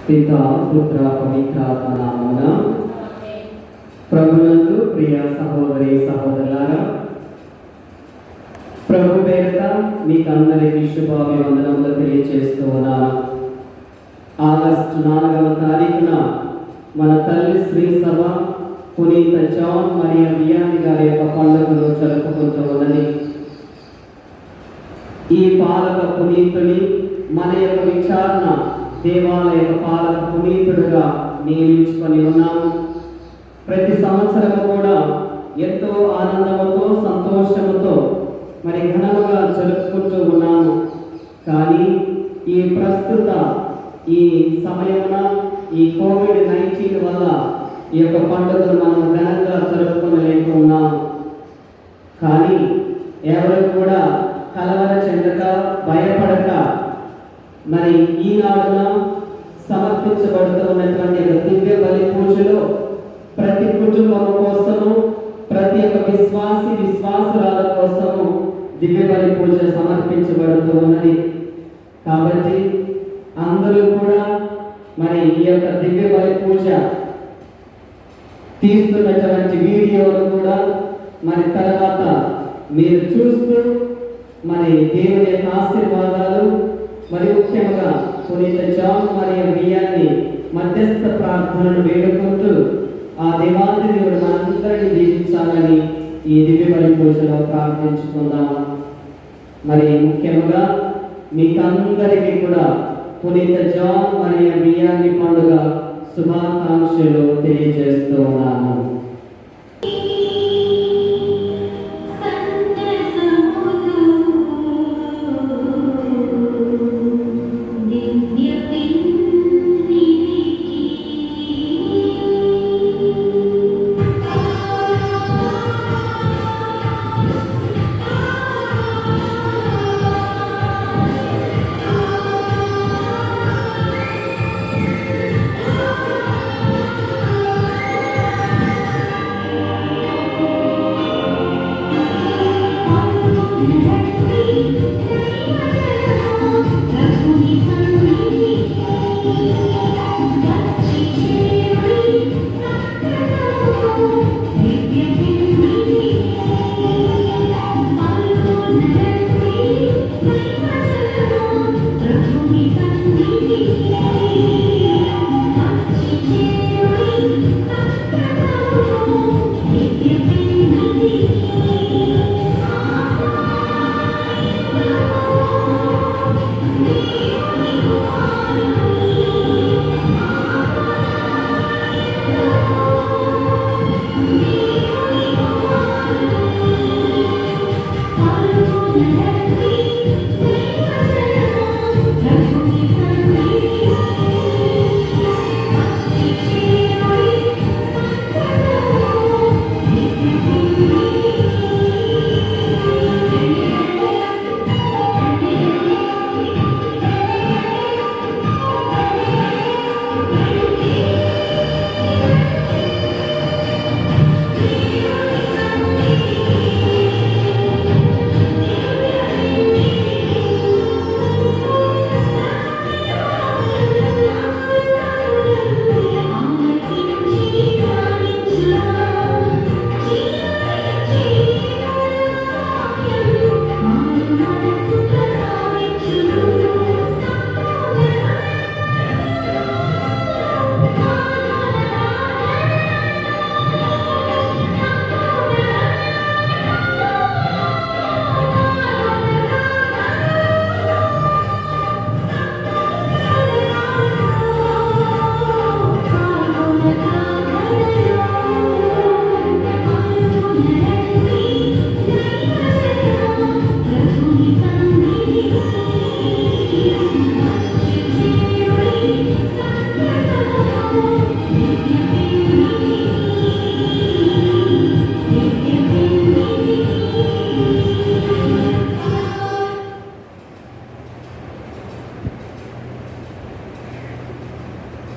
పితా పుత్ర పవిత్రాత్మ నామమున. ప్రభునందు ప్రియ సహోదరి సహోదరులారా, ప్రభు పేరిట మీకు అందరికీ శుభాభివందనములు తెలియజేస్తూ ఉన్నాను. ఆగస్టు 4వ తారీఖున మన తల్లి శ్రీ సభ పునీత జాన్ మరియా వియాని గారి యొక్క పండుగను జరుపుకుంటూ ఉన్నది. ఈ పాలక పునీతుని మన యొక్క విచారణ దేవాలయ పాలక పునీతుడుగా నియమించుకొని ఉన్నాము. ప్రతి సంవత్సరం కూడా ఎంతో ఆనందముతో సంతోషముతో ఘనముగా జరుపుకుంటూ ఉన్నాము. కానీ ఈ ప్రస్తుత ఈ సమయమున ఈ కోవిడ్-19 వల్ల ఈ యొక్క పండుగను మనం ఘనంగా జరుపుకోలేకున్నాము. కానీ ఎవరు కూడా కలవర చెందక భయపడక ఈనాడున సమర్పించబడుతూ ఉన్నటువంటి దివ్య బలి పూజలో ప్రతి కుటుంబం కోసము, ప్రతి ఒక్క విశ్వాసురాల కోసము దివ్య బలి పూజ సమర్పించబడుతూ ఉన్నది. కాబట్టి అందరూ కూడా ఈ యొక్క దివ్య బలి పూజ తీస్తున్నటువంటి వీడియోను కూడా తర్వాత మీరు చూస్తూ దేవుని యొక్క ఆశీర్వాదాలు ముఖ్యంగా పునీత జాన్ మరియా వియాని మధ్యస్థ ప్రార్థనను వేడుకుంటూ ఆ దేవాది దేవుడు మనందరినీ దీవించాలని ఈ దివ్య బలి పూజలో ప్రార్థించుకుందాము. ముఖ్యంగా మీకందరికీ కూడా పునీత జాన్ మరియా వియాని పండుగ శుభాకాంక్షలు తెలియజేస్తూ ఉన్నాను.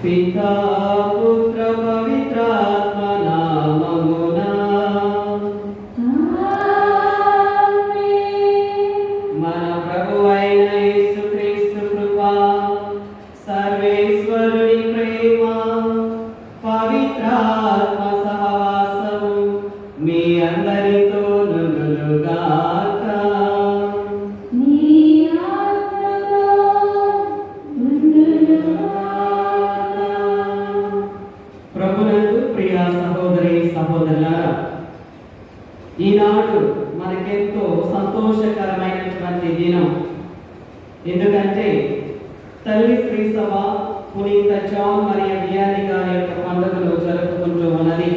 పితా పుత్ర పవిత్రాత్మ నామమున. మన ప్రభువైన యేసుక్రీస్తు కృప, సర్వేశ్వరుడి ఎందుకంటే తల్లి శ్రీ సభ పునీత జాన్ మరియు వియాని గారి యొక్క పండుగను జరుపుకుంటూ ఉన్నది.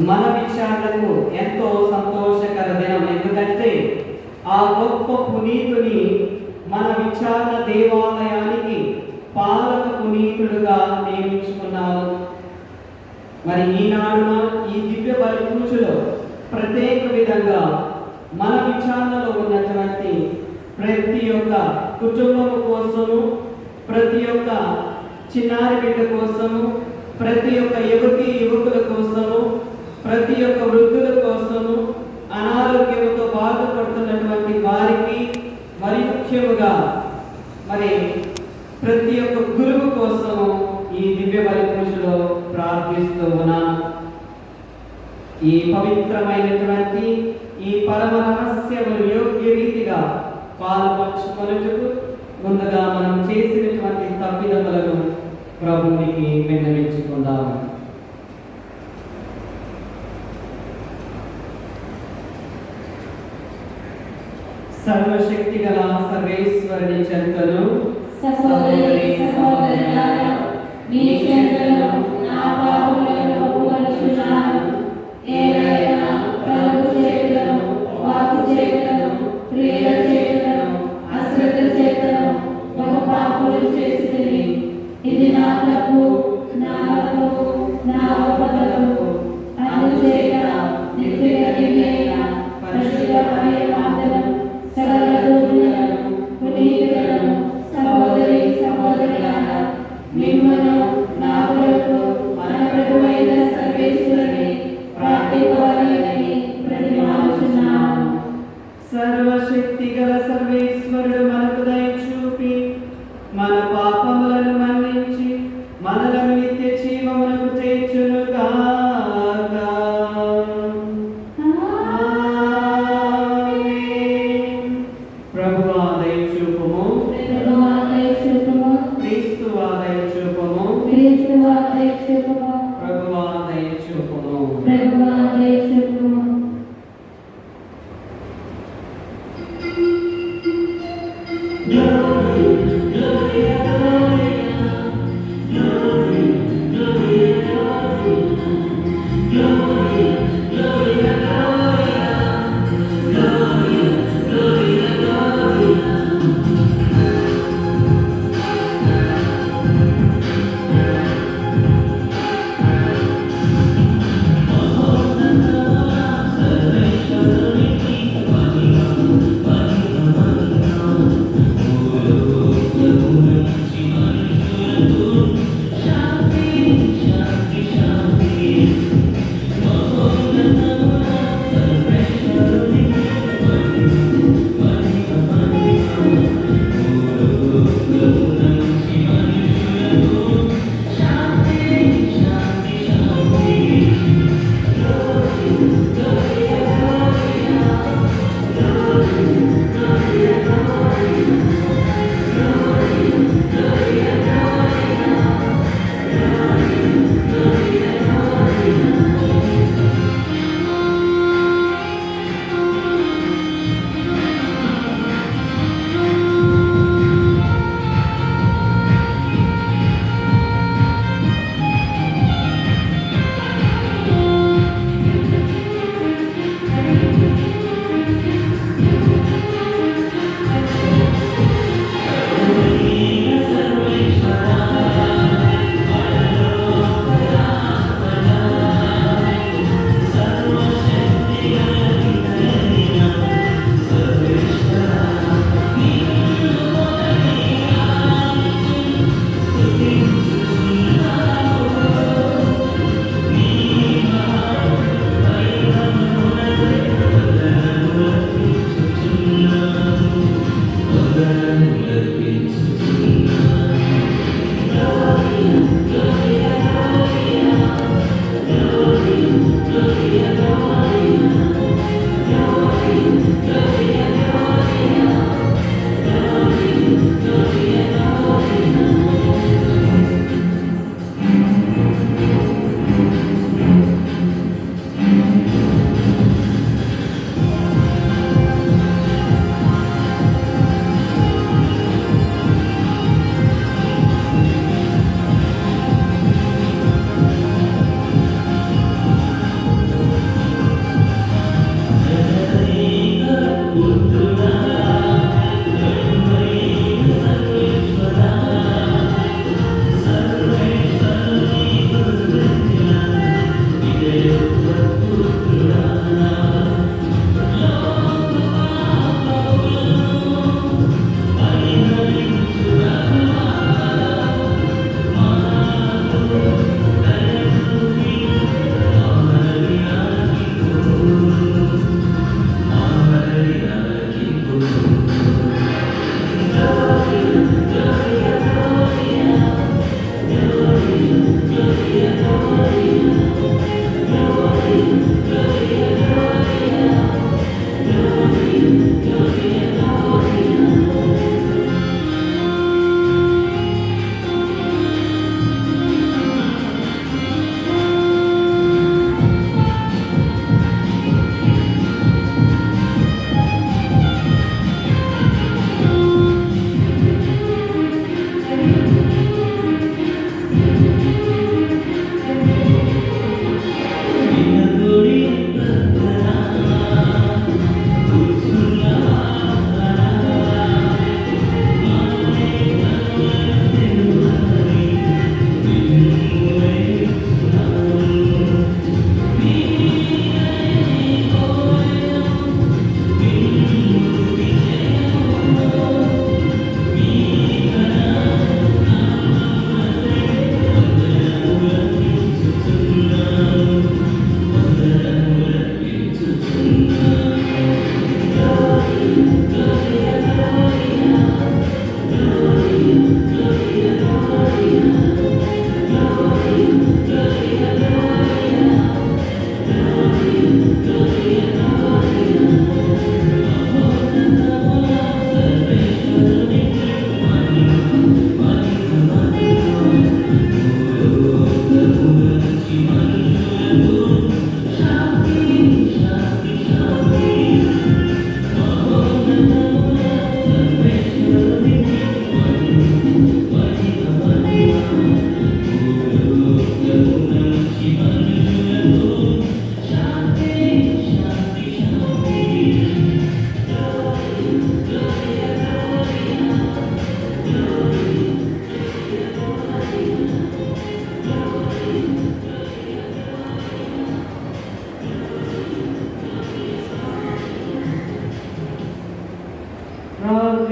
మన విచారణకు ఎంతో సంతోషకర దినం. ఎందుకంటే ఆ గొప్ప పునీతుని మన విచారణ దేవాలయానికి పాలక పునీతుడుగా నియమించుకున్నాము. మరి ఈనాడున ఈ దివ్య బలి పూజలో ప్రత్యేక విధంగా మన విచారణలో ఉన్నటువంటి ప్రతి ఒక్క కుటుంబం కోసము, ప్రతి ఒక్క చిన్నారి బిడ్డ కోసము, ప్రతి ఒక్క యువకుల కోసము, ప్రతి ఒక్క వృద్ధుల కోసము, అనారోగ్యంతో బాధపడుతున్నటువంటి వారికి, మరి ముఖ్యముగా మరి ప్రతి ఒక్క గురువు కోసము ఈ దివ్య బలి పూజలో ప్రార్థిస్తూ ఉన్నాను. ఈ పవిత్రమైనటువంటి ఈ పరమ రహస్యములు యోగ్య రీతిగా పాల్పంచుకొనుటకు ముందుగా మనం చేసినటువంటి తప్పిదములను ప్రభువునికి విన్నవించుకుందాము. సర్వశక్తి గల సర్వేశ్వరుని చెంతను సహోదరి సహోదరులారా, మీ చెంతను నా పాపములను ఒప్పుకొనుచున్నాను. ఏదైనా తలపు చేతను, వాక్కు చేతను, క్రియల చేతను, అశ్రద్ధ చేతను బహు పాపములు చేసితిని. ఇది నా తప్పు, నా అపదము. అందుచేత నిత్యగతియైన పరిశుద్ధ పరమాత్మను, సకల దూతలను, పునీతులను, సహోదరి సహోదరులారా, మిమ్మును నా కొరకు మన ప్రభువైన సర్వేశ్వరుని ప్రార్థింపవలెనని ప్రతిమాలుచున్నాను. సర్వశక్తి గల సర్వేశ్వరుడు మనకు దయ చూపి మన పాపములను మన్నించి మనలను నిత్య జీవమునకు చేర్చునుగాక. ప్రభువా దయ చూపుము, ప్రభువా దయ చూపుము, క్రీస్తువా దయ చూపుము, క్రీస్తువా దయ చూపుము, ప్రభువా దయ చూపుము. ప్రభువా దయ చూపుము.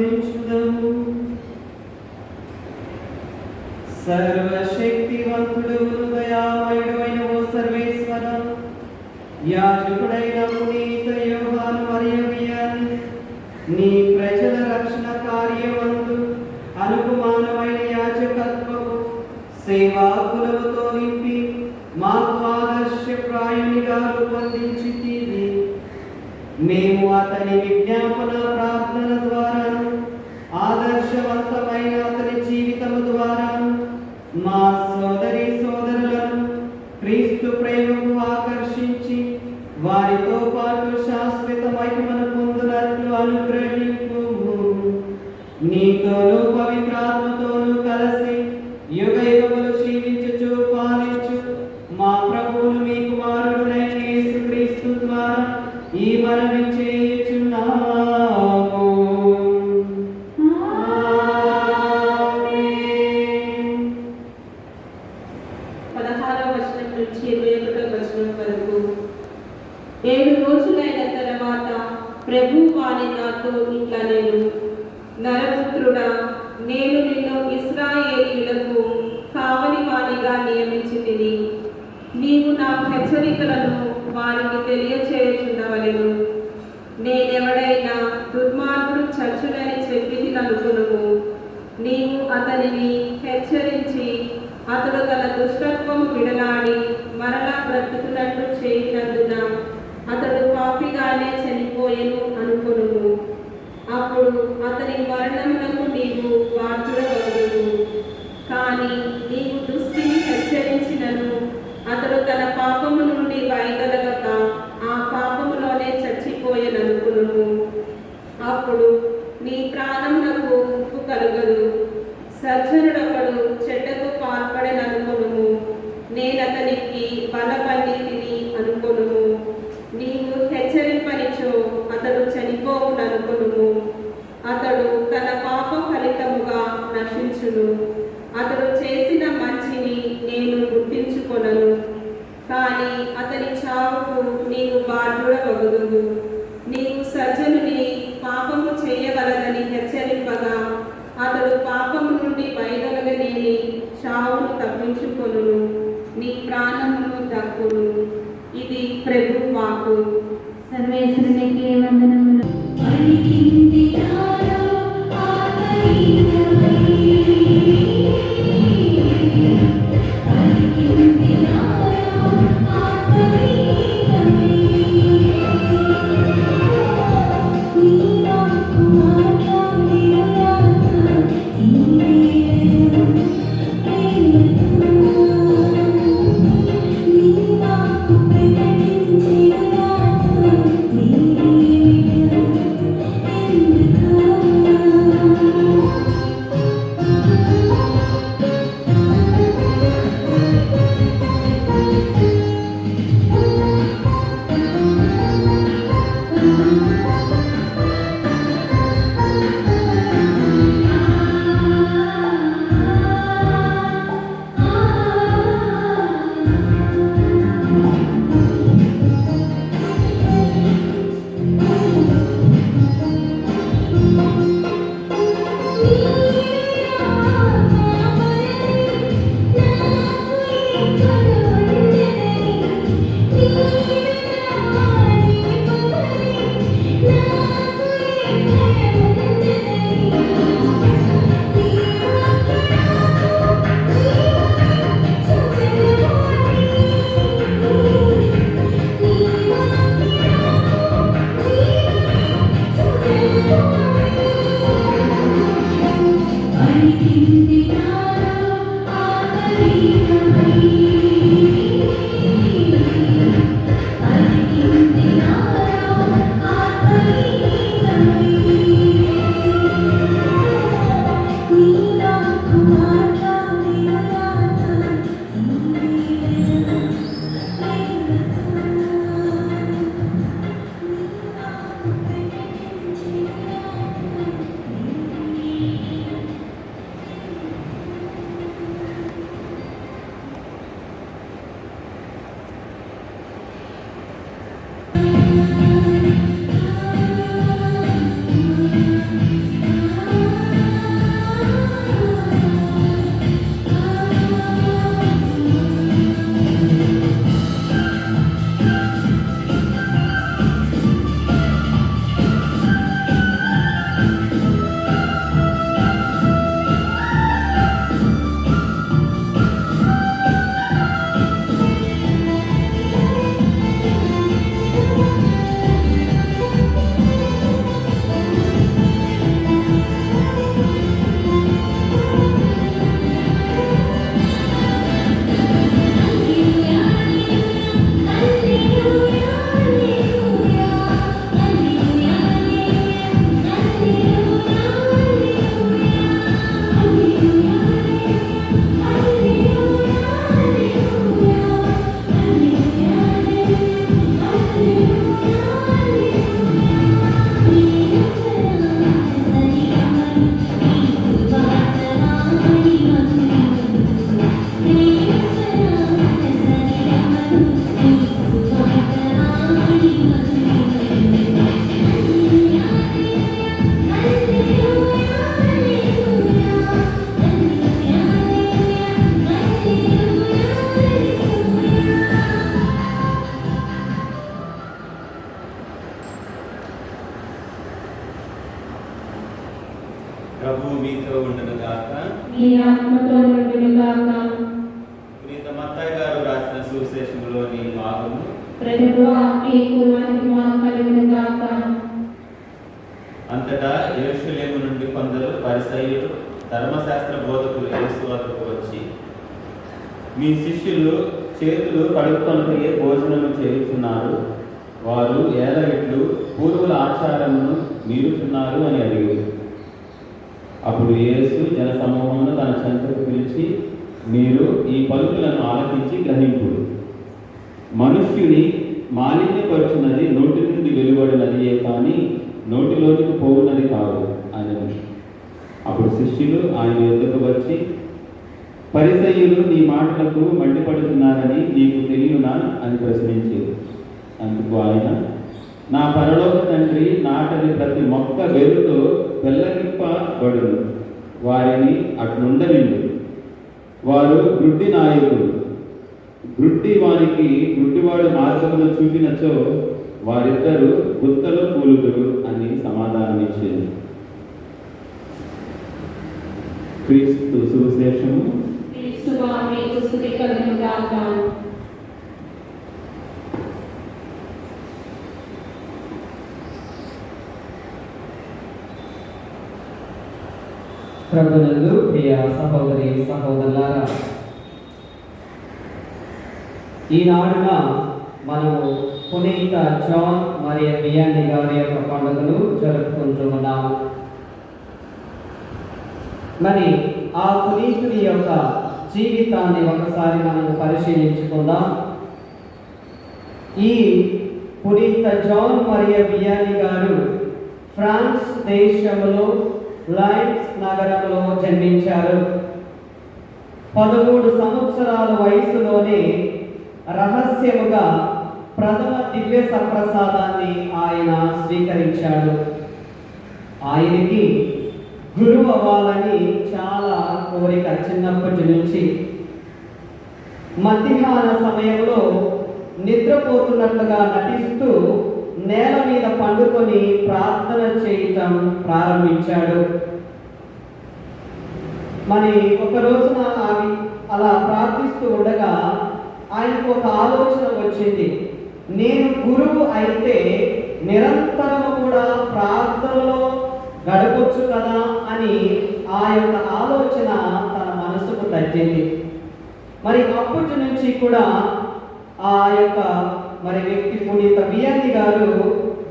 ఆనందించుదాము. సర్వశక్తివంతుడు దయామయుడు అయిన ఓ సర్వేశ్వర, యాజకుడైన పునీత యోహాను మరియవియాని నీ ప్రజల రక్షణ కార్యమందు అనుకుమానమైన యాజకత్వపు సేవాకులతో నింపి మాకు ఆదర్శప్రాయునిగా రూపొందించితివి. మేము అతని విజ్ఞాపన ప్రార్థన ద్వారాను ఆదర్శవంతమైన అతని జీవితము ద్వారాను మా సోదరి సోదరులను క్రీస్తు ప్రేమకు ఆకర్షించి వారితో పాటు శాశ్వత మహిమను పొందునట్లు అనుగ్రహింపు. నీతోనూ పవిత్రాత్మతోనూ కలిసి యుగ యుగములు జీవించుచు పాలించు మా ప్రభువును మీ కుమారుడైన యేసుక్రీస్తు ద్వారా ఈ మనవి చేయుచున్నాము. ఆమేన్. 16వ వచనం నుంచి 21వ వచనం వరకు. 7 రోజులైన తర్వాత ప్రభు వాని నాతో ఇట్లా నేను, నరపుత్రుడా, నేను నిన్ను ఇశ్రాయేలీయులకు కావలి వానిగా నియమించితిని. నీవు నా హెచ్చరికలను వారికి తెలియచేయుచుండవలెను. నేనెవడైనా దుర్మార్గుడు చచ్చునని చెప్పితిననుకొనుము. నీవు అతనిని హెచ్చరించి అతడు తన దుష్టత్వము విడనాడి మరలా బ్రతుకున్నట్లు చేయినందున అతడు పాపిగానే చనిపోయెను అనుకొనుము. అప్పుడు అతని మరణమునకు నీవు బాధ్యుడవగుదువు. కానీ నీవు దుష్టిని హెచ్చరించినను అతడు తన పాపము నుండి వైదొలగక ఆ పాపములోనే చచ్చిపోయెననుకొనుము. అప్పుడు నీ ప్రాణమునకు ముప్పు కలుగదు. సజ్జనుడొకడు చెడ్డకు పాల్పడెననుకొనుము. నేనతనికి బలపల్లితిని అనుకొనుము. నీవు హెచ్చరింపనిచో అతడు చనిపోవుననుకొనుము. అతడు తన పాప ఫలితముగా నశించును. అతడు చేసిన మంచిని నేను గుర్తించుకొనను. కానీ అతని చావుకు నీవు బాధ్యుడవగుదువు. నీవు సజ్జనుని పాపము చేయగలదని హెచ్చరింపగా అతడు పాపము నుండి వైదొలగనేని చావును తప్పించుకొనును. నీ ప్రాణమును దక్కును. ఇది ప్రభు వాక్కు. సర్వేశ్వరునికి వందనములు. ప్రభు మీతో ఉండును గాక. మీ ఆత్మతో నుండును గాక. పునీత మత్తయి గారు రాసిన సువిశేషంలోని భాగము. ప్రభువా మీకు మహిమ కలుగును గాక. అంతటా యెరూషలేము నుండి కొందరు పరిసయ్యులు, ధర్మశాస్త్ర బోధకులు యేసు వద్దకు వచ్చి, మీ శిష్యులు చేతులు కడుక్కొనకయే భోజనము చేయుచున్నారు, వారు ఏల ఇట్లు పూర్వుల ఆచారమును మీరుచున్నారు అని అడిగారు. అప్పుడు యేసు జన సమూహమును తన చెంతకు పిలిచి, మీరు ఈ పలుకులను ఆలకించి గ్రహింపుడు. మనుష్యుని మాలిన్యపరుచున్నది నోటి నుండి వెలువడినదియే కానీ నోటిలోనికి పోవున్నది కాదు అని. అప్పుడు శిష్యులు ఆయన యొద్దకు వచ్చి, పరిసయ్యులు నీ మాటలకు మండిపడుతున్నారని నీకు తెలియనా అని ప్రశ్నించారు. అందుకు ఆయన, నా పరలోక తండ్రి నాటని ప్రతి మొక్క వేరుతో పెళ్ళగింపబడును, వారిని అట్లుండనిండు. వారు గ్రుడ్డి నాయకులు, గ్రుడ్డి వారికి గ్రుడ్డివాడు మార్గమును చూపినచో వారిద్దరూ గుత్తలో కూలుదురు అని సమాధానం ఇచ్చింది. క్రీస్తు సువిశేషము. క్రీస్తువా మీకు స్తుతి కలుగును గాక. ప్రభునందు ప్రియ సహోదరి సహోదరులారా, ఈనాడున మనము పునీత జాన్ మరియు వియాని గారి యొక్క పండుగను జరుపుకుంటూ ఉన్నాము. మరి ఆ పునీతుని యొక్క జీవితాన్ని ఒకసారి మనము పరిశీలించుకుందాం. ఈ పునీత జాన్ మరియు వియాని గారు ఫ్రాన్స్ దేశంలో లైన్స్ నగరంలో జన్మించారు. 13 సంవత్సరాల వయసులోనే రహస్యముగా ప్రథమ దివ్య సప్రసాదాన్ని ఆయన స్వీకరించాడు. ఆయనకి గురువు అవ్వాలని చాలా కోరిక చిన్నప్పటి నుంచి. మధ్యాహ్న సమయంలో నిద్రపోతున్నట్లుగా నటిస్తూ నేల మీద పండుకొని ప్రార్థన చేయటం ప్రారంభించాడు. మరి ఒక రోజున అలా ప్రార్థిస్తూ ఉండగా ఆయనకు ఒక ఆలోచన వచ్చింది. నేను గురువు అయితే నిరంతరము కూడా ప్రార్థనలో గడపొచ్చు కదా అని ఆ యొక్క ఆలోచన తన మనసుకు తట్టింది. మరి అప్పటి నుంచి కూడా ఆ యొక్క వ్యక్తి పునీత వియాని గారు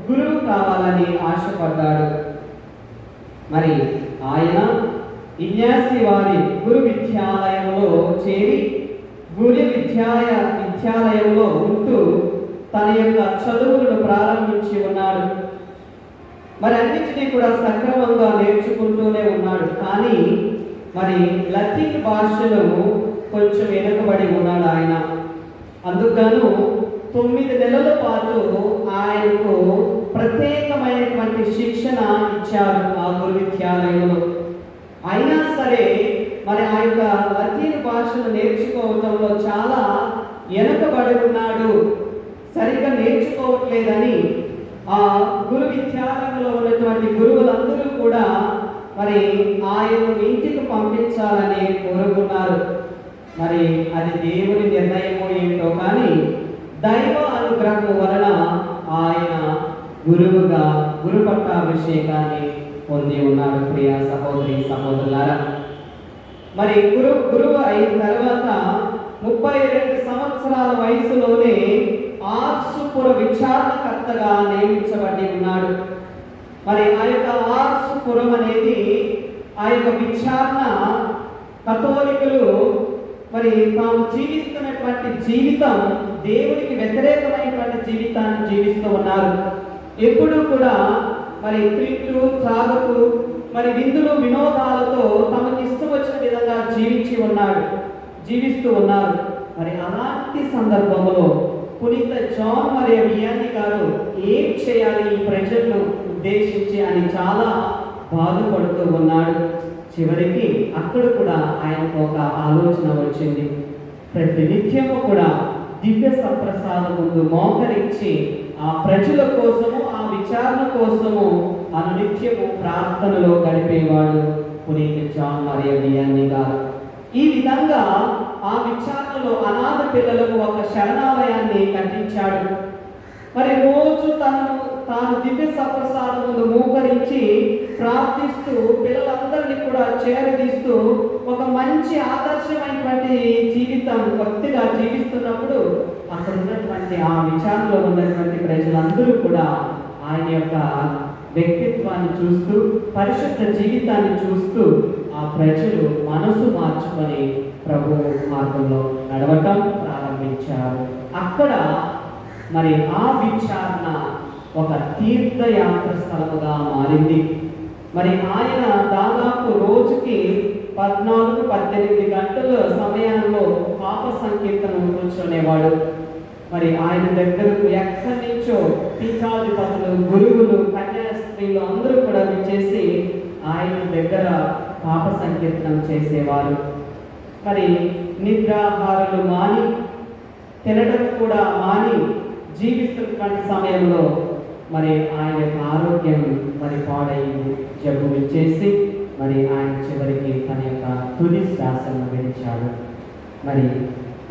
గురువు కావాలని ఆశపడ్డాడు. మరి ఆయన ఇన్యాసి వారి గురు విద్యాలయంలో చేరి గురు విద్యాలయంలో ఉంటూ తన యొక్క చదువులను ప్రారంభించి ఉన్నాడు. మరి అన్నింటినీ కూడా సక్రమంగా నేర్చుకుంటూనే ఉన్నాడు. కానీ మరి లతీన్ భాషలో కొంచెం వెనుకబడి ఉన్నాడు ఆయన. అందుకను 9 నెలల పాటు ఆయనకు ప్రత్యేకమైనటువంటి శిక్షణ ఇచ్చారు ఆ గురు విద్యాలయంలో. అయినా సరే మరి ఆ యొక్క లతీన్ భాషను నేర్చుకోవడంలో చాలా వెనుకబడి ఉన్నాడు, సరిగ్గా నేర్చుకోవట్లేదని ఆ గురు విద్యాలయంలో ఉన్నటువంటి గురువులందరూ కూడా మరి ఆయనను ఇంటికి పంపించాలని కోరుకున్నారు. మరి అది దేవుని నిర్ణయమో ఏంటో కానీ దైవ అనుగ్రహం వలన ఆయన గురువుగా గురు పట్టాభిషేకాన్ని పొంది ఉన్నాడు. ప్రియ సహోదరి సహోదరులారా, మరి గురువు అయిన తర్వాత 32 సంవత్సరాల వయసులోనే ఆర్సుపుర విచారణకర్తగా నియమించబడి ఉన్నాడు. మరి ఆ యొక్క ఆర్సుపురం అనేది ఆ యొక్క విచారణ కథోలికులు మరి తాము జీవిస్తున్నటువంటి జీవితం దేవునికి వ్యతిరేకమైనటువంటి జీవితాన్ని జీవిస్తూ ఉన్నారు. ఎప్పుడూ కూడా మరి తింటూ త్రాగుతూ మరి విందులు వినోదాలతో తమకు ఇష్టం వచ్చిన విధంగా జీవిస్తూ ఉన్నారు. మరి అలాంటి సందర్భంలో పునీత జాన్ మరియు వియాని గారు ఏం చేయాలి ఈ ప్రజలను ఉద్దేశించి అని చాలా బాధపడుతూ ఉన్నాడు. చివరికి అక్కడ కూడా ఆయనకు ఒక ఆలోచన వచ్చింది. ప్రతి నిత్యము కూడా దివ్య సప్రసాదం ముందు మోకరించి ఆ ప్రజల కోసము ఆ విచారణ కోసము అనునిత్యము ప్రార్థనలో గడిపేవాడు పునీత జాన్ మరియా వియాని గారు. ఈ విధంగా ఆ విచారణలో అనాథ పిల్లలకు ఒక శరణాలయాన్ని కట్టించాడు. మరి రోజు తాను దివ్య సప్రసాదం ముందు మోకరించి ప్రార్థిస్తూ పిల్లలందరినీ కూడా చేరదీస్తూ ఒక మంచి ఆదర్శమైనటువంటి జీవితం భక్తిగా జీవిస్తున్నప్పుడు అక్కడ ఉన్నటువంటి ఆ విచారణలో ఉన్నటువంటి ప్రజలందరూ కూడా ఆయన యొక్క వ్యక్తిత్వాన్ని చూస్తూ పరిశుద్ధ జీవితాన్ని చూస్తూ ఆ ప్రజలు మనసు మార్చుకొని ప్రభు మార్గంలో నడవటం ప్రారంభించారు. అక్కడ మరి ఆ విచారణ ఒక తీర్థయాత్ర స్థలముగా మారింది. మరి ఆయన దాదాపు రోజుకి 14-18 గంటల సమయంలో పాప సంకీర్తనం కూర్చునేవాడు. మరి ఆయన దగ్గరకు ఎక్కడి నుంచో పీఠాధిపతులు, గురువులు, కన్యాస్త్రీలు అందరూ కూడా విచ్చేసి ఆయన దగ్గర పాప సంకీర్తనం చేసేవారు. మరి నిద్రాహారాలు మాని, తినడం కూడా మాని జీవిస్తున్నటువంటి సమయంలో మరి ఆయన యొక్క ఆరోగ్యం మరి పాడైంది. జబ్బు విచ్చేసి మరి ఆయన చివరికి తన యొక్క తుది శ్వాసను విడిచాడు. మరి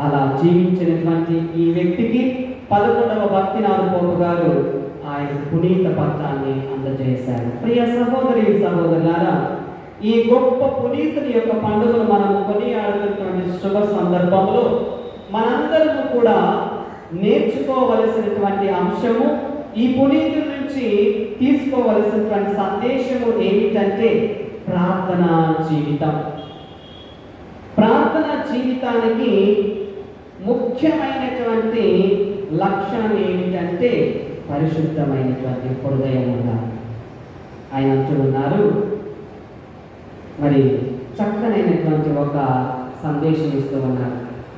అలా జీవించినటువంటి ఈ వ్యక్తికి 11వ భక్తినాథ పోపు గారు ఆయన పునీత పత్రాన్ని అందజేశారు. ప్రియ సహోదరి సహోదరులారా, ఈ గొప్ప పునీతుని యొక్క పండుగను మనం కొనియాడుతున్నటువంటి శుభ సందర్భంలో మనందరము కూడా నేర్చుకోవలసినటువంటి అంశము, ఈ పునీతుల నుంచి తీసుకోవలసినటువంటి సందేశము ఏమిటంటే ప్రార్థనా జీవితం. ప్రార్థనా జీవితానికి ముఖ్యమైనటువంటి లక్షణం ఏమిటంటే పరిశుద్ధమైనటువంటి హృదయం ఉండాలి. ఆయన అంటున్నారు, మరి చక్కనైనటువంటి ఒక సందేశం ఇస్తూ ఉన్నారు.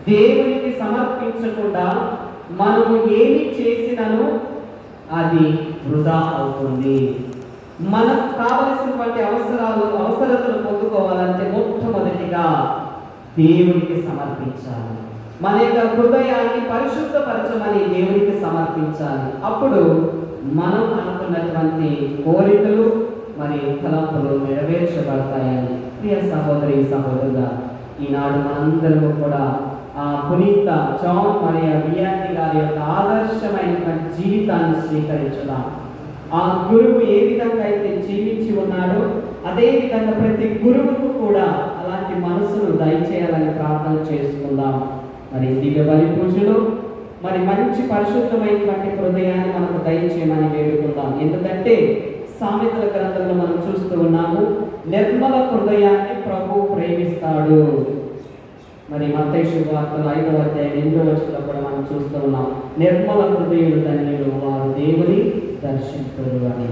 దేవునికి సమర్పించకుండా మనము ఏమి చేసినను అది వృధా అవుతుంది. మనకు కావలసినటువంటి అవసరతలు పొందుకోవాలంటే మొట్టమొదటిగా దేవునికి సమర్పించాలి. మన యొక్క హృదయాన్ని పరిశుద్ధపరచమని దేవునికి సమర్పించాలి. అప్పుడు మనం అనుకున్నటువంటి కోరికలు మరి తలంపులు నెరవేర్చబడతాయని. ప్రియ సహోదరి సహోదరుగా, ఈనాడు మనందరము కూడా ఆ పునీత జాన్ మరియా వియాని గారి యొక్క ఆదర్శమైనటువంటి జీవితాన్ని స్వీకరించుదాం. ఆ గురువు ఏ విధంగా అయితే జీవించి ఉన్నాడో అదే విధంగా ప్రతి గురువుకు కూడా అలాంటి మనసును దయచేయాలని ప్రార్థన చేసుకుందాం. మరి దివ్య బలి పూజలో మరి మంచి పరిశుద్ధమైనటువంటి హృదయాన్ని మనకు దయచేయమని వేడుకుందాం. ఎందుకంటే సామెతల గ్రంథంలో మనం చూస్తూ ఉన్నాము, నిర్మల హృదయాన్ని ప్రభు ప్రేమిస్తాడు. మరి మత్తయి శుభవార్తలు 5వ అధ్యాయం 8వ వచనంలో కూడా మనం చూస్తూ ఉన్నాం, నిర్మల హృదయులు ధన్యులు, వారు దేవుని దర్శించురు అని.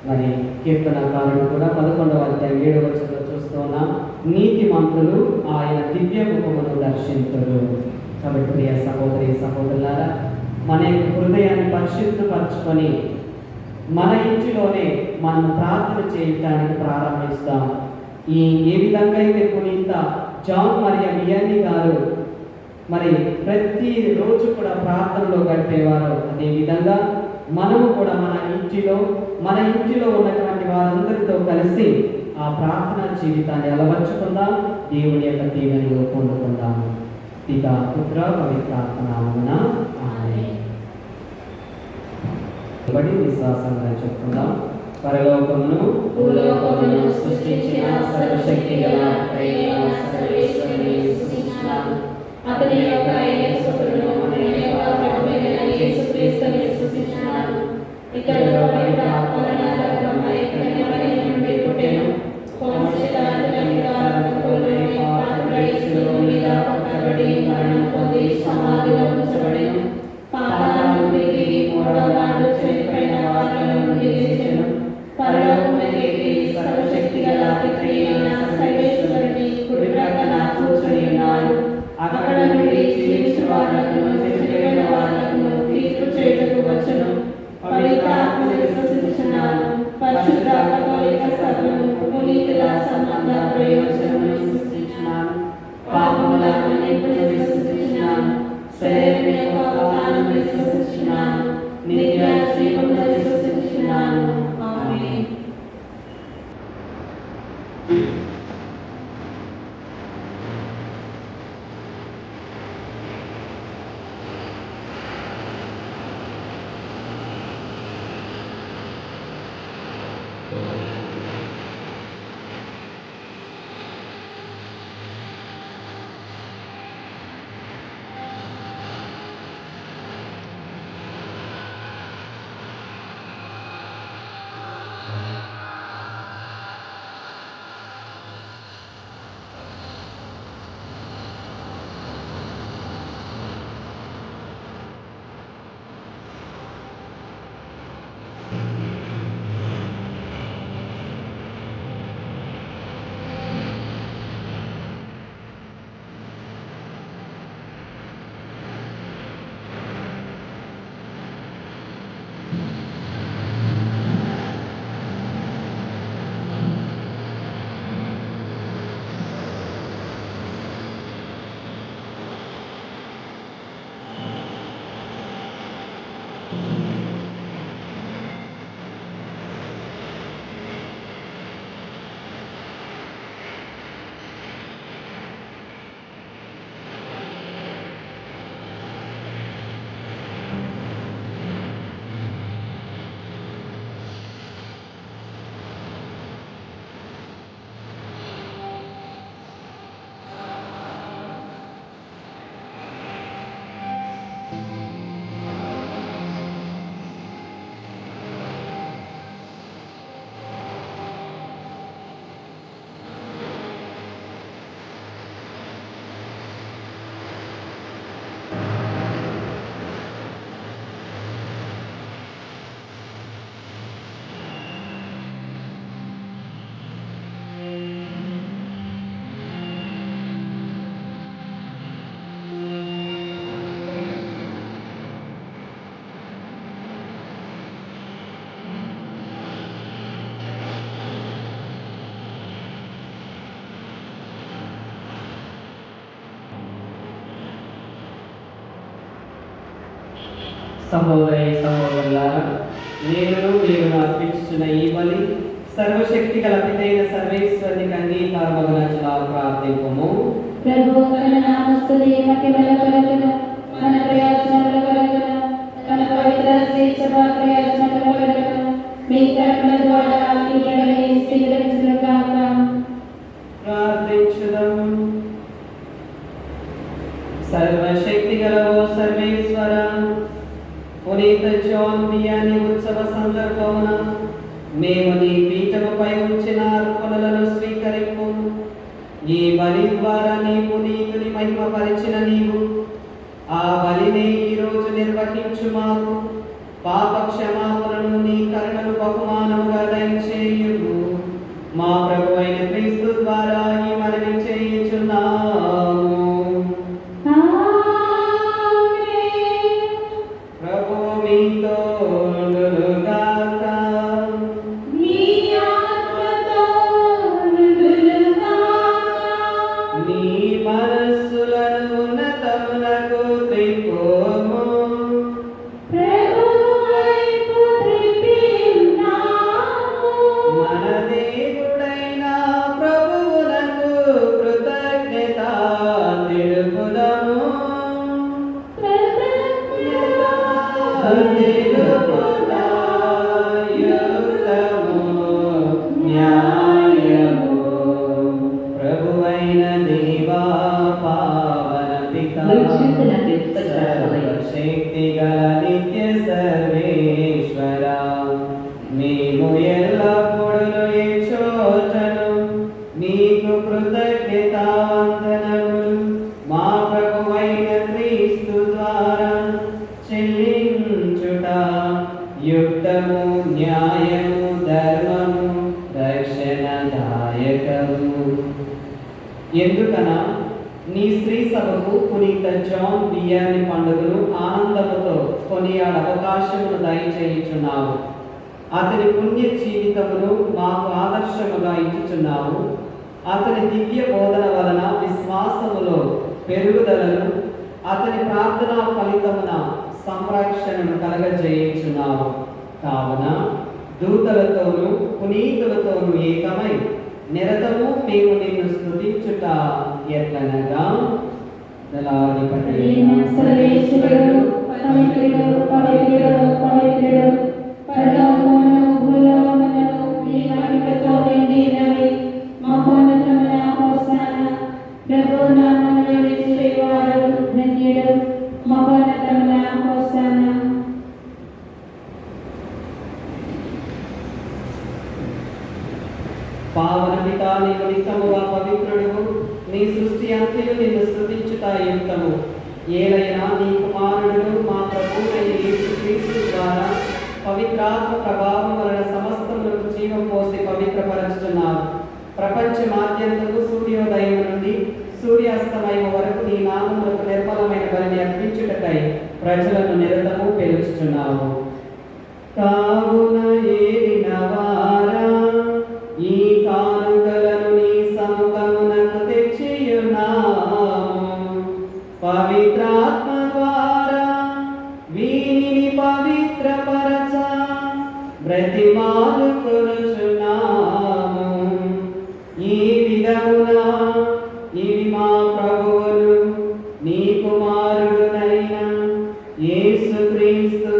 మరి కీర్తనకారుడు కూడా 11వ అధ్యాయం 7వ వచనంలో చూస్తూ ఉన్నాం, నీతిమంతులు ఆయన దివ్య ముఖమును దర్శించురు. కాబట్టి ప్రియ సహోదరి సహోదరులారా, మన యొక్క హృదయాన్ని పరిశుద్ధపరచుకొని మన ఇంటిలోనే మనం ప్రార్థన చేయటానికి ప్రారంభిస్తాం. ఏ విధంగా అయితే పునీత జాన్ మరియా వియాని గారు మరి ప్రతిరోజు కూడా ప్రార్థనలో గడిపేవారు, అదేవిధంగా మనము కూడా మన ఇంటిలో ఉన్నటువంటి వారందరితో కలిసి ఆ ప్రార్థనా జీవితాన్ని అలవర్చుకుందాం. దేవుని యొక్క దీవెనలు పొందుకుందాము. పితా పుత్ర పవిత్రాత్మ నామమున ఆమేన్. విశ్వాసంగా చెప్పుకుందాం. పరలోకమును భూలోకమును సృష్టించిన సర్వశక్తి గల సర్వేశ్వరుని స్తుతిస్తున్నాను. అతని యొక్క యేసుక్రీస్తును మన యొక్క ప్రభువైన యేసుక్రీస్తుని స్తుతిస్తున్నాను. ఇతడు పవిత్ర ఆత్మల బ్రహ్మైక్యమైన మరియ నుండి పుట్టెను. పొంచి పిలాతుని కారణములోని పాపపడి శిలువ మీద పట్టబడి మరణం పొంది సమాధిలో ఉంచబడెను. పాతాళము దిగి 3వ నాడు చనిపోయిన వారిలో నుండి లేచెను. పరలోకమునకెక్కి సర్వశక్తి గల పితృ అయిన సర్వేశ్వరుని కుడి ప్రక్కన కూర్చుని ఉన్నాడు. అక్కడ నుండి జీవించిన వాళ్లను చనిపోయిన వాళ్లను తీర్పు చేయుటకు వచ్చును. పవిత్ర ఆత్మను విశ్వసించుచున్నాను. పరిశుద్ధ కథోలిక సభను పునీతుల సంబంధ ప్రయోజనమును విశ్వసించుచున్నాను. పాపముల మన్నింపును విశ్వసించుచున్నాను. శరీరం యొక్క ఉత్థానమును విశ్వసించుచున్నాను. నిత్య జీవమును విశ్వసించుచున్నాను. ఆమేన్. సహోదరి సహోదరులారా, నేను మీరు నాకు ఇచ్చిన ఈ బలి సర్వశక్తి గల పితైన సర్వేశ్వరునికి అంగీకారమగునట్లా ప్రార్థింపుము. ప్రభు తన నామస్తుతి మహిమల కొరకును మన ప్రయోజనముల కొరకును తన పవిత్ర శ్రీసభ ప్రయోజనముల కొరకును మీ కర్మల ద్వారా ఈ బలిని స్వీకరించును గాక. ప్రార్థించుదాం. సర్వశక్తి గలవో సర్వేశ్వర, పునీత జాన్ వియాని ఉత్సవ సందర్భమున మేము నీ పీఠముపై ఉంచిన అర్పణలను స్వీకరింపు. ఈ బలి ద్వారా నీ పునీతుని మహిమపరిచిన నీవు ఆ బలిని ఈరోజు నిర్వహించు మాకు పాప క్షమాపణను నీ కరుణను బహుమానముగా దయచేయుము. మా ప్రభు అయిన క్రీస్తు ద్వారా ఈ మనవి చేయుచున్నాము. ప్రభు మీతో ఉండునుగాక. నీ మనస్సులను ఉన్నతమునకు త్రిప్పుము. మన దేవుడైన ప్రభువునకు కృతజ్ఞత తెలుపుదము. తెలుపుదా యుక్తము న్యాయము. ప్రభువైన దేవా పావన పితా సర్వశక్తి గల నిత్య సర్వేశ్వర, మేము ఎల్లప్పుడూ ఈ చోటను నీకు కృతజ్ఞతావందనములు మా ప్రభువైన క్రీస్తు ద్వారా చెల్లించుట యుక్తము న్యాయము ధర్మము రక్షణదాయకము. ఎందుకనా నీ శ్రీ సభకు పునీత జాన్ వియాని పండుగను ఆనందముతో కొనియాడ అవకాశమును దయచేయుచున్నావు. అతని పుణ్య జీవితమును మాకు ఆదర్శముగా ఇచ్చుచున్నావు. అతని దివ్య బోధన వలన విశ్వాసములో పెరుగుదలను, అతని ప్రార్థనా ఫలితమున సంరక్షణను కలగజేయుచున్నావు. కావున దూతలతోనూ పునీతులతోనూ ఏకమై నిరతము మేము నిన్ను స్తుతించుట ఎట్లనగా, దళాధిపతి సర్వేశ్వరుడు పవిత్రుడు పవిత్రుడు పవిత్రుడు పరలోకమును భూలోకమును నీ మహిమతో నిండినవి. మహోన్నతమైన హోసానా. ప్రభు నామమున వచ్చేవాడు ధన్యుడు. మహోన్నతమైన హోసానా. పావన పితా, నీవు నిత్యముగా పవిత్రుడు. నీ సృష్టి అంతయు నిన్ను స్తుతించుట యుక్తము. ఏలైనా నీ కుమారుడు మా ప్రభువైన యేసుక్రీస్తు ద్వారా పవిత్రాత్మ ప్రభావం వలన సమస్తములకు జీవం పోసి పవిత్రపరచుచున్నావు. ప్రపంచమాద్యంతము సూర్యోదయం నుండి సూర్యాస్తమయం వరకు నీ నామములకు నిర్మలమైన బలిని అర్పించుటకై ప్రజలను నిరతము పిలుచుచున్నావు. కావున ఏలిన వారా, ఈ కానుకలను నీ సముఖమునకు తెచ్చియున్నాము. పవిత్రాత్మ ద్వారా వీనిని పవిత్రపరచ బ్రతిమాలుకొనుచున్నాము. ఈ విధమున ఇవి మా ప్రభువును నీ కుమారుడునైన యేసుక్రీస్తు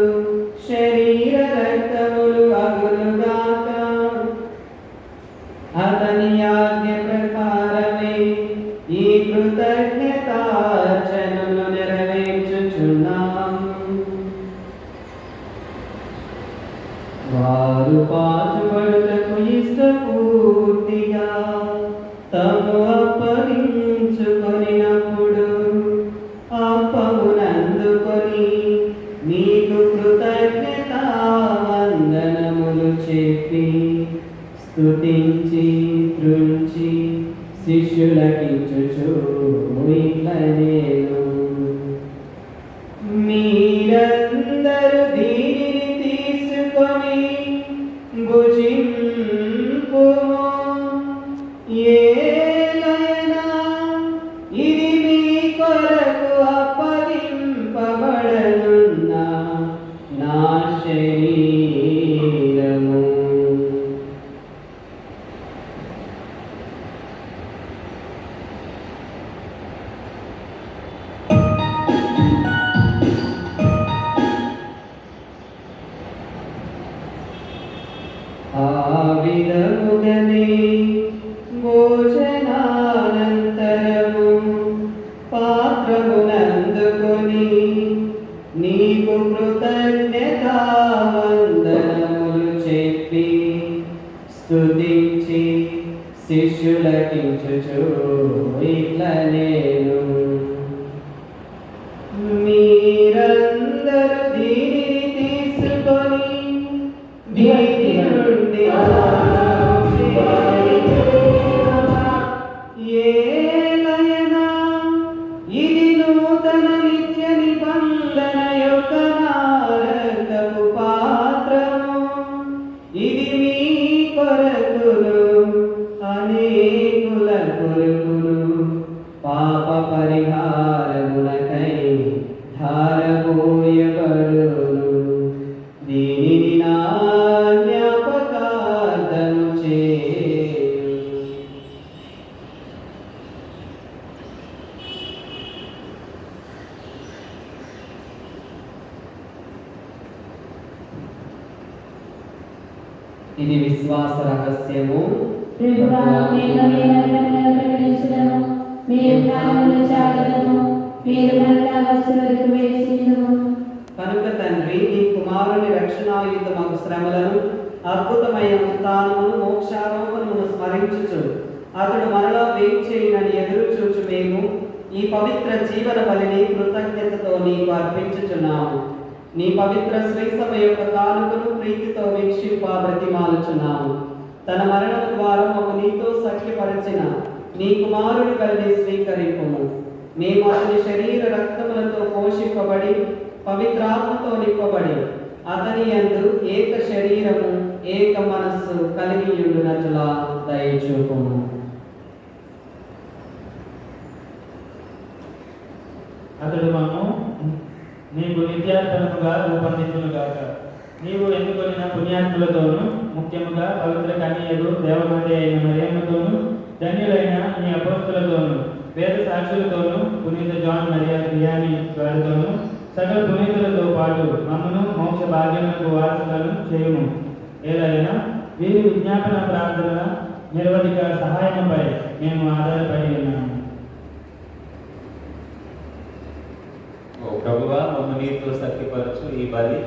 శరీర రక్తములు అగునుగాక. అతని ఆజ్ఞ ప్రకారమే ఈ కృతజ్ఞతార్చనను నెరవేర్చుచున్నాము. వారు పాటుపడుటకు ఇష్టపూర్తిగా తము అప్పగించుకొనినప్పుడు అప్పమునందుకొని నీకు కృతజ్ఞతావందనములు చెప్పి స్తుతించి త్రుంచి శిష్యులకిచ్చుచు ఇట్లనేను, మీరందరూ దీనిని తీసుకొని భుజింపుము. ఏలైనా ఇది మీ కొరకు అప్పగింపబడనున్న శిష్యులకించుచు ఇట్లా నేను మీరందరూ దీనిని తీసుకొని దీని నుండి ఏలయనా ఇది నూతన నిత్య నిబంధన యొక్క నా రక్తపు పాత్రము ఇది మీ కొరకును అనేకుల కొరకును పాప పరిహారమునకై ధారపోయబడును దీనిని నా జ్ఞాపకార్థము చేయుము. ఇది విశ్వాస రహస్యము. ప్రభువా, మేము మీ మరణమును ప్రకటించుదము, మీ ఉత్థానమును చాటుదము, మీరు మరలా వచ్చే వరకు వేచియుందుము. కనుక తండ్రి నీ కుమారుని రక్షణాయుధమగు శ్రమలను అద్భుతమైన ఉత్థానమును మోక్షారోపణమును స్మరించుచు అతడు మరలా వేచేయునని ఎదురు చూచు మేము ఈ పవిత్ర జీవన బలిని కృతజ్ఞతతో నీకు అర్పించుచున్నాము. నీ పవిత్ర శ్రీసభ యొక్క కానుకను ప్రీతితో వీక్షింప బ్రతిమాలుచున్నాము. తన మరణం ద్వారా మాకు నీతో సఖ్యపరిచిన నీ కుమారుని బలిని స్వీకరింపుము. మేము అతని శరీర రక్తములతో పోషింపబడి పవిత్రాత్మతో నింపబడి అతని యందు ఏక శరీరము ఏక మనస్సు కలిగి ఉండునట్లుగా దయచూపుము. అతడు మనము నీకు నిత్యార్పణముగా రూపొందించునుగాక. నీవు ఎన్నుకొనిన పుణ్యాత్ములతోనూ ముఖ్యముగా పవిత్ర కన్యలు దేవమాత అయిన మరియమ్మతోనూ ధన్యులైన నీ అపోస్తులతోనూ వేద సాక్షులతోనూ పునీత జాన్ మరియా బియాని గారితోనూ సకల పునీతులతో పాటు మమ్మను మోక్ష భాగ్యములకు వారసులను చేయుము. ఏదైనా వీరి విజ్ఞాపన ప్రార్థనల నిరవధిక సహాయముపై మేము ఆధారపడి ఉన్నాము. ఓ ప్రభువా, మమ్మ నీతో సఖ్యపరచు ఈ బలి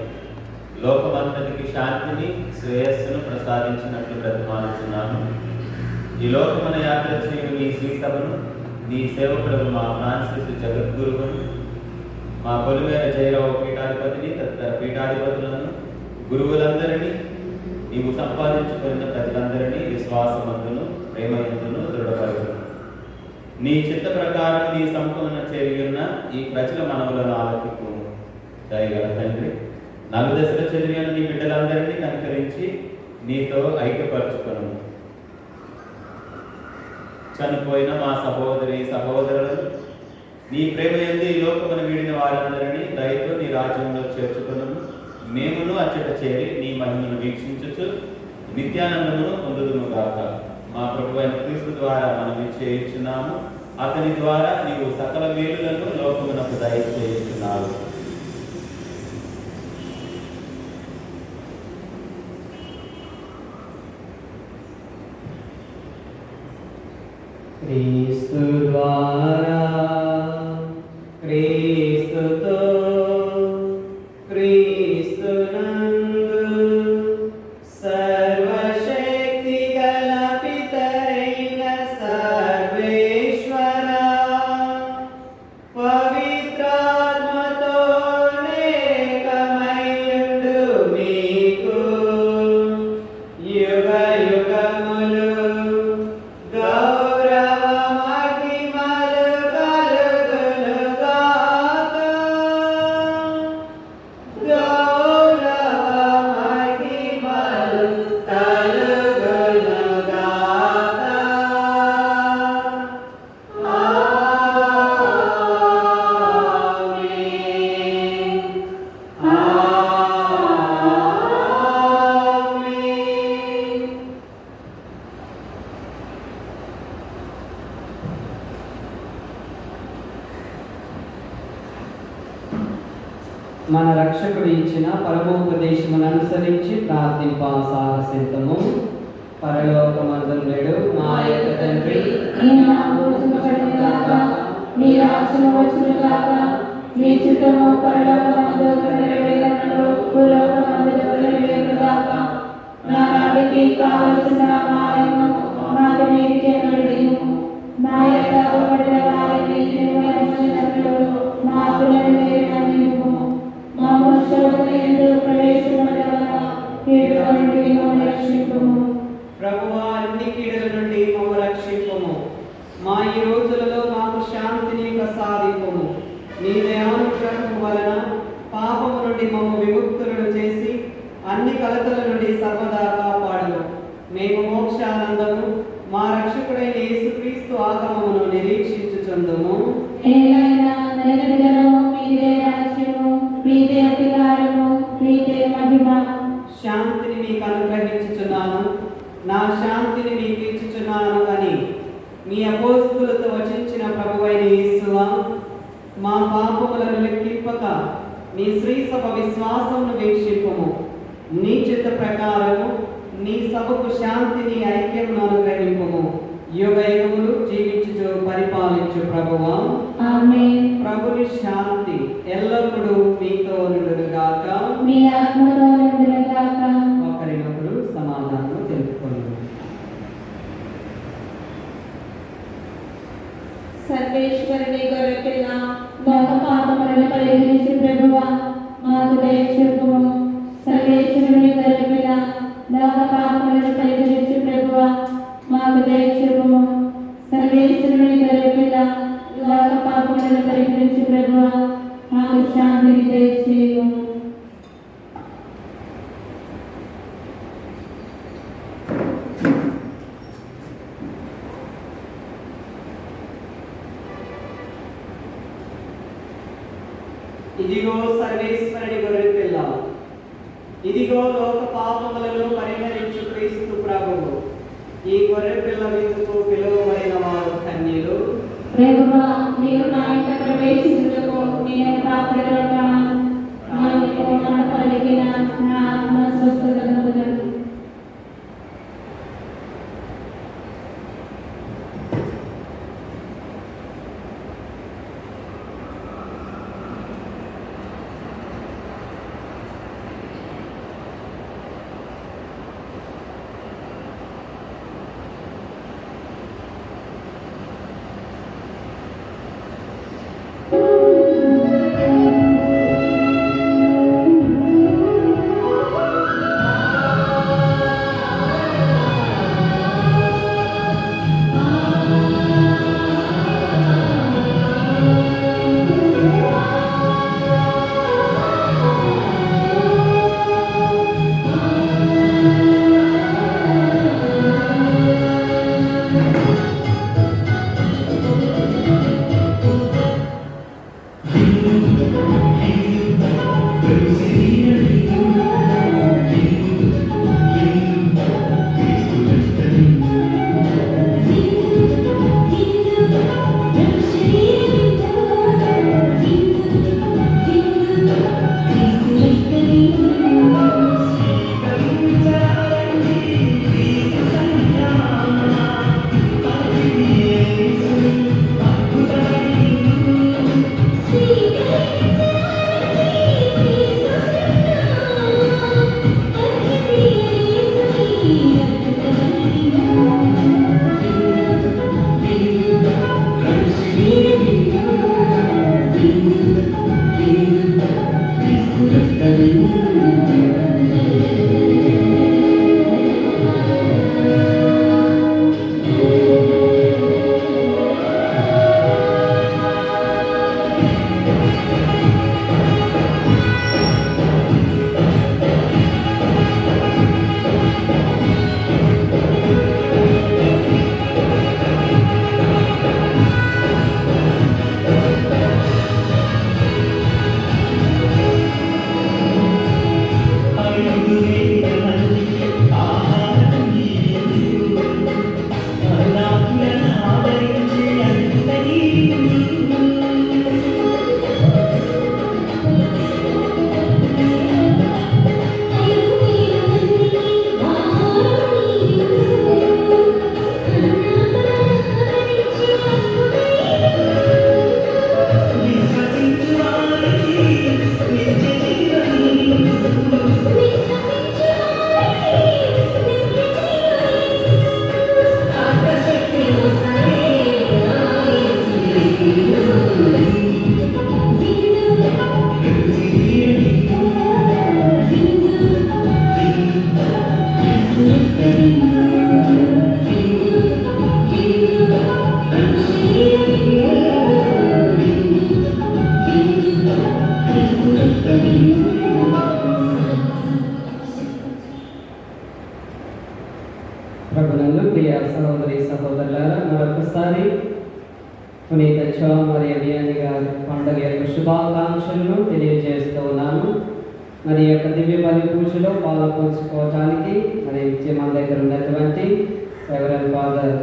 లోకమంతటికి శాంతిని శ్రేయస్సును ప్రసాదించినట్లు బ్రతిమాలుతున్నాను. ఈ లోకమున యాత్ర చేయు నీ శ్రీసభను నీ సేవకులకు మా ఫ్రాన్సిస్ జగద్గురువును మా పొలిమేర జయరావు పీఠాధిపతిని తదితర పీఠాధిపతులను గురువులందరినీ నీవు సంపాదించుకున్న ప్రజలందరినీ విశ్వాసమంతును ప్రేమయంతును దృఢపరచును. నీ చిత్త ప్రకారం నీ సంపూర్ణ చేరియున్న ఈ ప్రజల మనవులను ఆలకింపు. దయగల తండ్రి, నలుదశల చెదిరిన నీ బిడ్డలందరినీ కనికరించి నీతో ఐక్యపరచుకును. చనిపోయిన మా సహోదరి సహోదరులను నీ ప్రేమ యందు ఈ లోకమును వీడిన వారందరినీ దయతో నీ రాజ్యంలో చేర్చుకును. మేమును అచ్చట చేరి నీ మహిమను వీక్షించుచు నిత్యానందమును పొందుదుము గాక. మా ప్రభువైన క్రీస్తు ద్వారా మనం నిశ్చయించున్నాము. అతని ద్వారా నీవు సకల మేలులను లోకమునకు దయచేయుచున్నావు. క్రీస్తు ద్వారా క్రీస్తుతో క్రీస్తునందు సర్వశక్తి గల పితైన సర్వేశ్వర పవిత్రాత్మతో నేకమయుండు మీకు యుగ యుగములు మన రక్షకుడు ఇచ్చిన పరమోపదేశమును అనుసరించి ప్రార్థింప సాహసితము. పరలోకమందుండెడు మా యొక్క తండ్రి, నీ నామము పూజింపబడునుగాక, నీ రాజ్యము వచ్చునుగాక, నీ చిత్తము పరలోకమందు నెరవేరునట్లు భూలోకమందు నెరవేరునుగాక. నానాటికి కావలసిన మాయము మా వారిని క్షమించుము. మా యొక్క అపరాధ వారిని క్షమించినట్లు మాకు నెరవేరనివ్వుము. మమ్ము శోధన యందు ప్రవేశపెట్టవద్దు, కీడు నుండి మమ్ము రక్షించుము. ప్రభువా, అన్ని కీడుల నుండి మమ్ము రక్షింపుము. మా ఈ రోజులలో మాకు శాంతిని ప్రసాదింపుము. నీ దయానుగ్రహం వలన పాపము నుండి మమ్ము విముక్తులను చేసి అన్ని కలతల నుండి సర్వదా కాపాడుము. మేము మోక్షానందము మా రక్షకుడైన యేసుక్రీస్తు ఆగమమును నిరీక్షించుచుందుము. ఏలైనా నిరంతరము మీదే రాజ్యము, మీదే అధికారము, మీదే మహిమ. శాంతిని మీకు అనుగ్రహించుచున్నాను, నా శాంతిని మీకు ఇచ్చుచున్నాను అని మీ అపోస్తలులతో వచించిన ప్రభువైన యేసువా, మా పాపములను లెక్కింపక నీ శ్రీ సభ విశ్వాసమును వీక్షింపుము. నీ చిత్త ప్రకారము నీ సభకు శాంతిని ఐక్యమును అనుగ్రహింపుము. యుగ యుగములు జీవించుచు పరిపాలించు ప్రభువా. ఆమేన్. ప్రభుని శాంతి ఎల్లప్పుడూ మీతో ఉండునుగాక. మీ ఆత్మతో నిండునుగాక. ఒకరినొకరు సమాధానం తెలుపుకోండి. సర్వేశ్వరుని గొర్రెపిల్ల, లోక పాపములను పరిహరించు ప్రభువా, మాకు దయ చూపుము. సర్వేశ్వరుని గొర్రెపిల్ల, లోక పాపములను పరిహరించు ప్రభువా, మాకు దయ చూపుము. సర్వేశ్వరుని గొర్రెపిల్ల, లోక పాపములను పరిహరించు ప్రభువా, మాకు శాంతిని దయచేయుము. ఇదిగో సర్వేశ్వరుని గొర్రె పిల్ల, ఇదిగో లోక పాపములను పరిహరించు క్రీస్తు ప్రభువు. ఈ గొర్రె పిల్ల విందుకు పిలువబడిన వారు ధన్యులు. ప్రభువా, నీవు నా ఇంట ప్రవేశించుటకు నేను పాత్రుడను. నీవు మాట పలికిన నా ఆత్మ స్వస్థత పొందును. మరొకసారి పునీత జాన్ మరియు వియాని గారి పండుగ యొక్క శుభాకాంక్షలను తెలియజేస్తూ ఉన్నాను. మరి ఈ యొక్క దివ్య బలి పూజలో పాల్పంచుకోవటానికి మరి మన దగ్గర ఉన్నటువంటి రెవరెండ్ ఫాదర్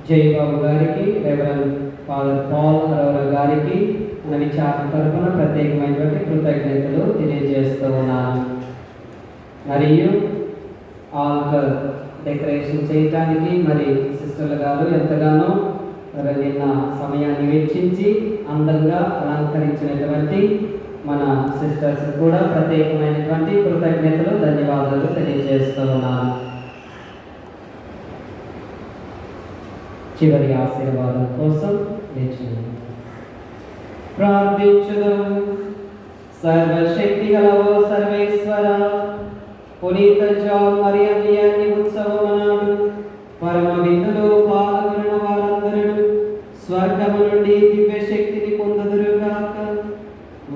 జయబాబు గారికి, రెవరెండ్ ఫాదర్ పాల్ అరోరా గారికి మన విచారణ తరపున ప్రత్యేకమైనటువంటి కృతజ్ఞతలు తెలియజేస్తూ ఉన్నాను. మరియు ఆల్కర్ డెకరేషన్ చేయటానికి మరి సిస్టర్ల గారు ఎంతగానో మరి నిన్న సమయాన్ని వెచ్చించి అందంగా అలంకరించినటువంటి మన సిస్టర్స్ కూడా ప్రత్యేకమైనటువంటి కృతజ్ఞతలు, ధన్యవాదాలు తెలియజేస్తూ ఉన్నాను. చివరి ఆశీర్వాదం కోసం ప్రార్థించుదాం. సర్వశక్తి గలవో సర్వేశ్వర, పునీత జాన్ మరియు వియాని ఉత్సవం నాడు పరమ విందులో పాల్గొన్న వారందరూ స్వర్గము నుండి దివ్య శక్తిని పొందుదురుగాక.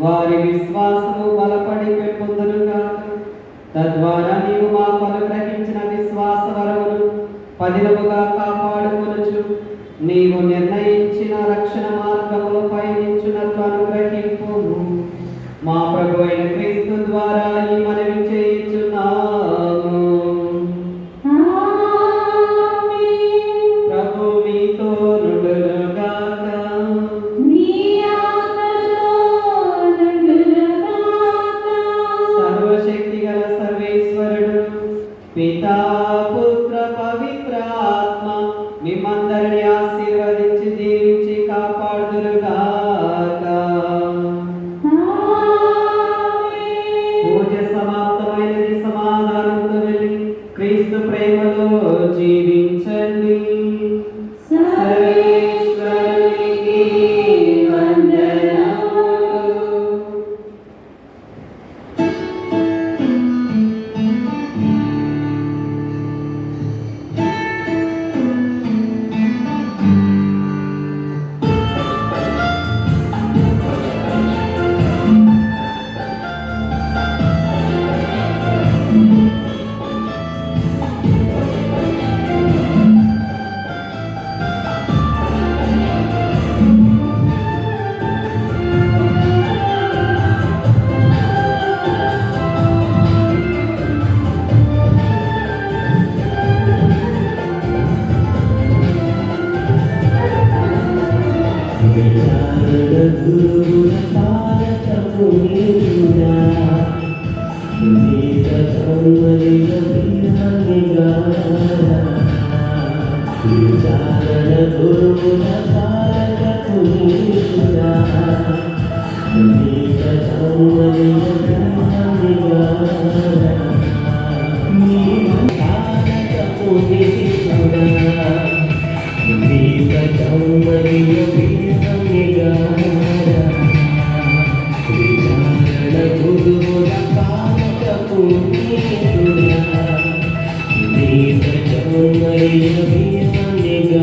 వారి విశ్వాసము బలపడి పెంపొందురుగాక. తద్వారా నీవు మాకు అనుగ్రహించిన విశ్వాస వరమును పదిలముగా కాపాడుకొనుచు నీవు నిర్ణయించిన రక్షణ మార్గములో పయనించున్నట్లు అనుగ్రహింపుము. మా ప్రభు అయిన క్రీస్తు ద్వారా ఈ మనవి చేయుచున్నాము. ప్రభు మీతో నుండుగాక. సర్వశక్తి గల సర్వేశ్వరుడు పితా పుత్ర పవిత్ర ఆత్మ మిమ్మందరిని ఆశీర్వదించి దీవించి కాపాడుదురుగాక. పూజ సమాప్తమైనది. సమాధానంతో వెళ్ళి క్రీస్తు ప్రేమలో జీవించండి. సర్వేశ్వరునికి వందనములు.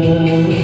Maria,